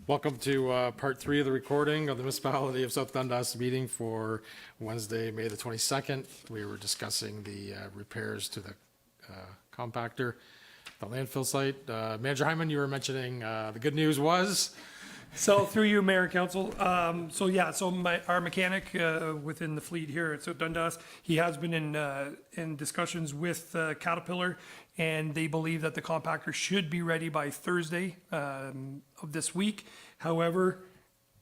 Welcome to part 3 of the recording of the Municipality of South Dundas meeting for Wednesday, May the 22nd. We were discussing the repairs to the compactor, the landfill site. Manager Hyman, you were mentioning the good news was? So through you, Mayor and Council, our mechanic within the fleet here at South Dundas, he has been in discussions with Caterpillar, and they believe that the compactor should be ready by Thursday of this week. However,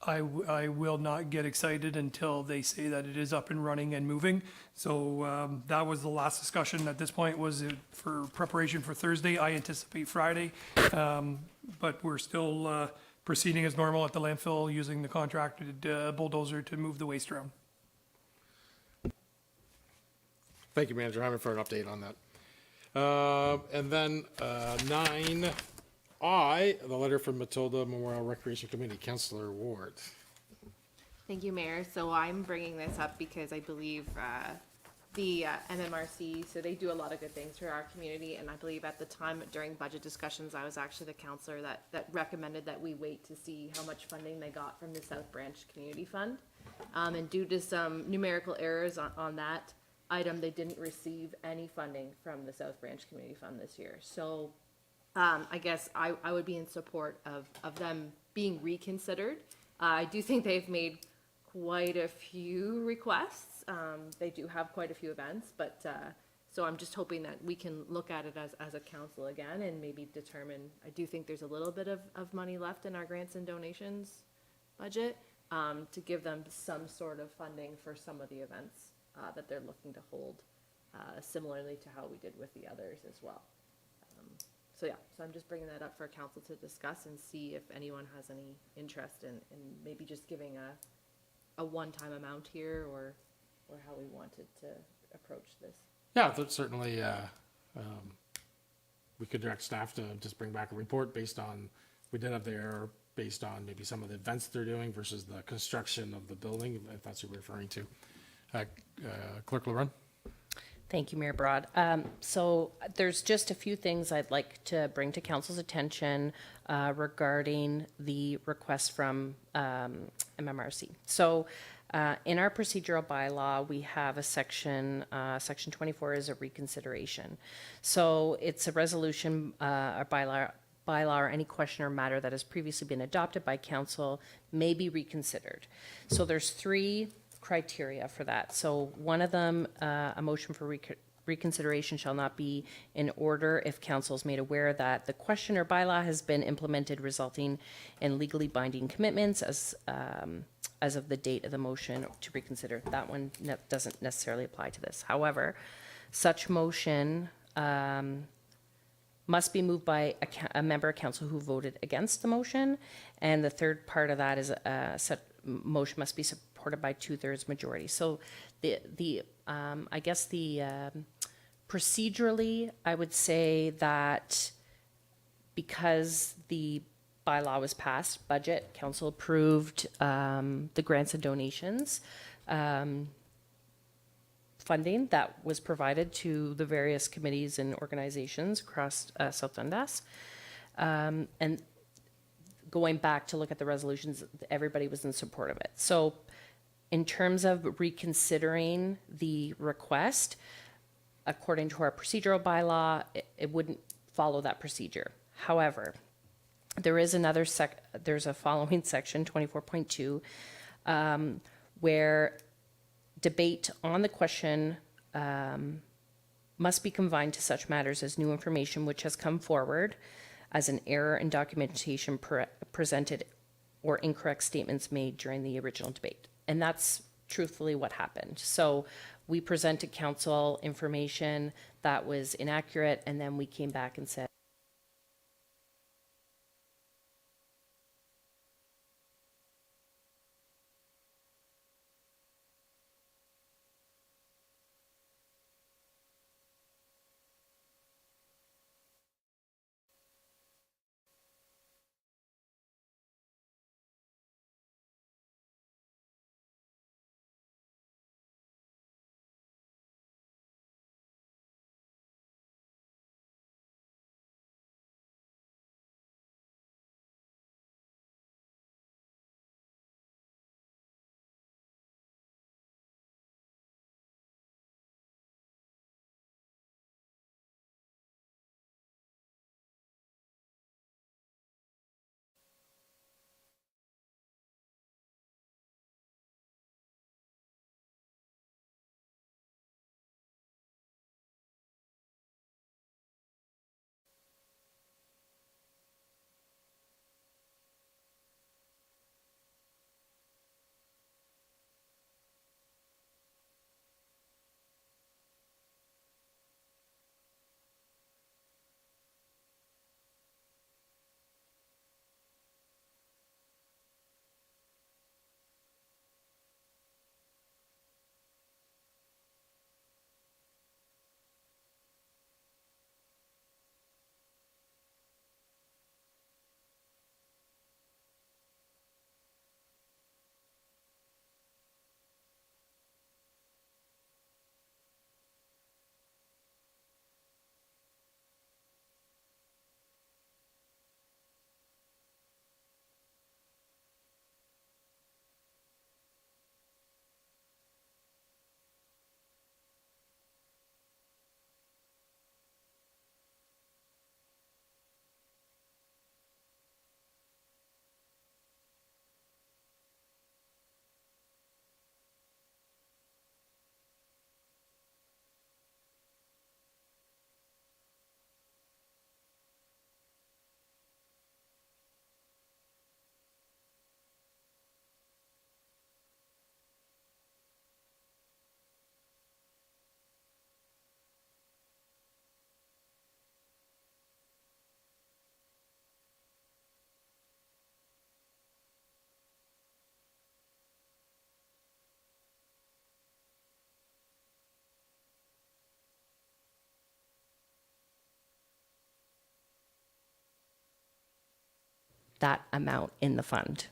I will not get excited until they say that it is up and running and moving. So that was the last discussion at this point, was for preparation for Thursday. I anticipate Friday, but we're still proceeding as normal at the landfill, using the contracted bulldozer to move the waste around. Thank you, Manager Hyman, for an update on that. And then 9I, the letter from Matilda Memorial Recreation Committee, Councillor Ward. Thank you, Mayor. So I'm bringing this up because I believe the MMRC, so they do a lot of good things for our community, and I believe at the time during budget discussions, I was actually the councillor that recommended that we wait to see how much funding they got from the South Branch Community Fund. And due to some numerical errors on that item, they didn't receive any funding from the South Branch Community Fund this year. So I guess I would be in support of them being reconsidered. I do think they've made quite a few requests. They do have quite a few events, but so I'm just hoping that we can look at it as a council again and maybe determine, I do think there's a little bit of money left in our grants and donations budget to give them some sort of funding for some of the events that they're looking to hold, similarly to how we did with the others as well. So yeah, so I'm just bringing that up for council to discuss and see if anyone has any interest in maybe just giving a one-time amount here, or how we wanted to approach this. Yeah, certainly we could direct staff to just bring back a report based on, we did have the error based on maybe some of the events they're doing versus the construction of the building, if that's what you're referring to. Clerk LaRun. Thank you, Mayor Broad. So there's just a few things I'd like to bring to council's attention regarding the request from MMRC. So in our procedural bylaw, we have a section 24 is a reconsideration. So it's a resolution or bylaw or any question or matter that has previously been adopted by council may be reconsidered. So there's 3 criteria for that. So one of them, a motion for reconsideration shall not be in order if council is made aware that the question or bylaw has been implemented, resulting in legally binding commitments as of the date of the motion to reconsider. That one doesn't necessarily apply to this. However, such motion must be moved by a member of council who voted against the motion, and the third part of that is such motion must be supported by 2/3 majority. So I guess procedurally, I would say that because the bylaw was passed, budget, council approved the grants and donations funding that was provided to the various committees and organizations across South Dundas. And going back to look at the resolutions, everybody was in support of it. So in terms of reconsidering the request, according to our procedural bylaw, it wouldn't follow that procedure. However, there is there's a following section, 24.2, where debate on the question must be confined to such matters as new information which has come forward, as an error in documentation presented, or incorrect statements made during the original debate. And that's truthfully what happened. So we presented council information that was inaccurate, and then we came back and said, that amount in the fund.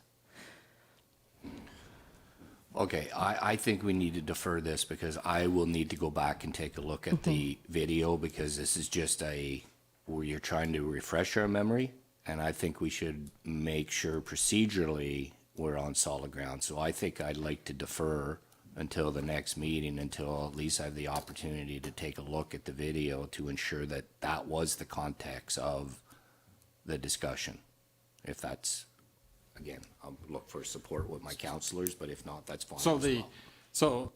Okay, I think we need to defer this because I will need to go back and take a look at the video because this is just where you're trying to refresh our memory. And I think we should make sure procedurally we're on solid ground. So I think I'd like to defer until the next meeting, until at least I have the opportunity to take a look at the video to ensure that that was the context of the discussion. If that's, again, I'll look for support with my counselors, but if not, that's fine. So as the, well. so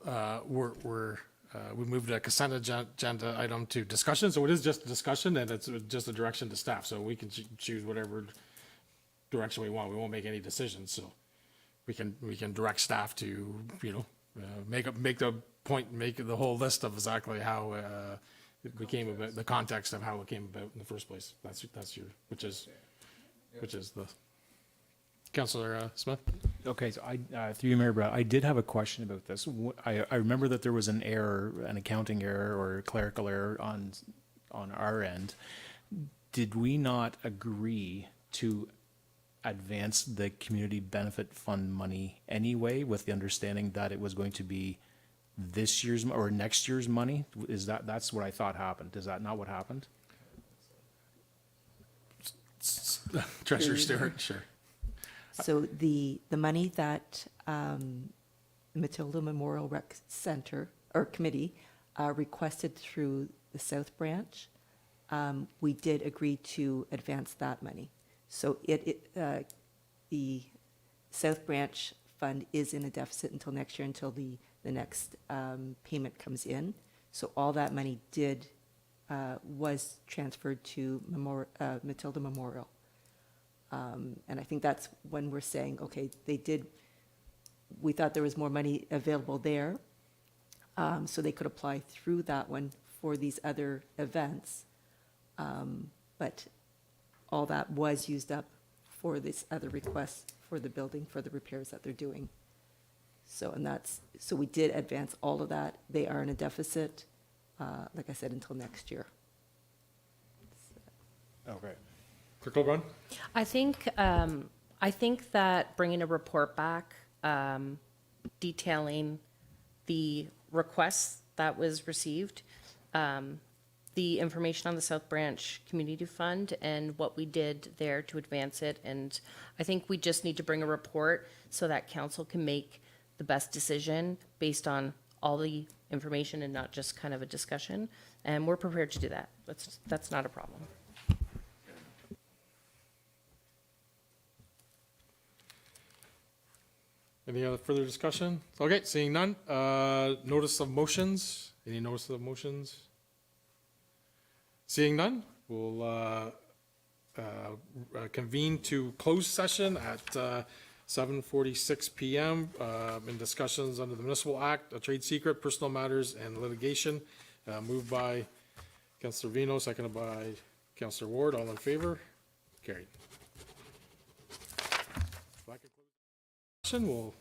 we moved a consent agenda item to discussion, so it is just a discussion and it's just a direction to staff, so we can choose whatever direction we want. We won't make any decisions, so we can direct staff to, make the point, make the whole list of exactly how it became about, the context of how it came about in the first place. That's your, which is the, Councillor Smith? Okay, so through you, Mayor Brown, I did have a question about this. I remember that there was an error, an accounting error or clerical error on our end. Did we not agree to advance the community benefit fund money anyway, with the understanding that it was going to be this year's or next year's money? That's what I thought happened. Is that not what happened? Treasurer Stewart, sure. So the money that Matilda Memorial Rec Center, or Committee, requested through the South Branch, we did agree to advance that money. So the South Branch fund is in a deficit until next year, until the next payment comes in. So all that money was transferred to Matilda Memorial. And I think that's when we're saying, okay, we thought there was more money available there, so they could apply through that one for these other events. But all that was used up for this other request for the building, for the repairs that they're doing. So we did advance all of that. They are in a deficit, like I said, until next year. Okay. Clerk LeBrun? I think that bringing a report back, detailing the requests that was received, the information on the South Branch Community Fund and what we did there to advance it. And I think we just need to bring a report so that council can make the best decision based on all the information and not just kind of a discussion. And we're prepared to do that. That's not a problem. Any other further discussion? Okay, seeing none. Notice of motions? Any notice of motions? Seeing none, we'll convene to closed session at 7:46 PM in discussions under the Municipal Act, a trade secret, personal matters, and litigation. Moved by Councillor Vino, seconded by Councillor Ward. All in favor? Carried. We'll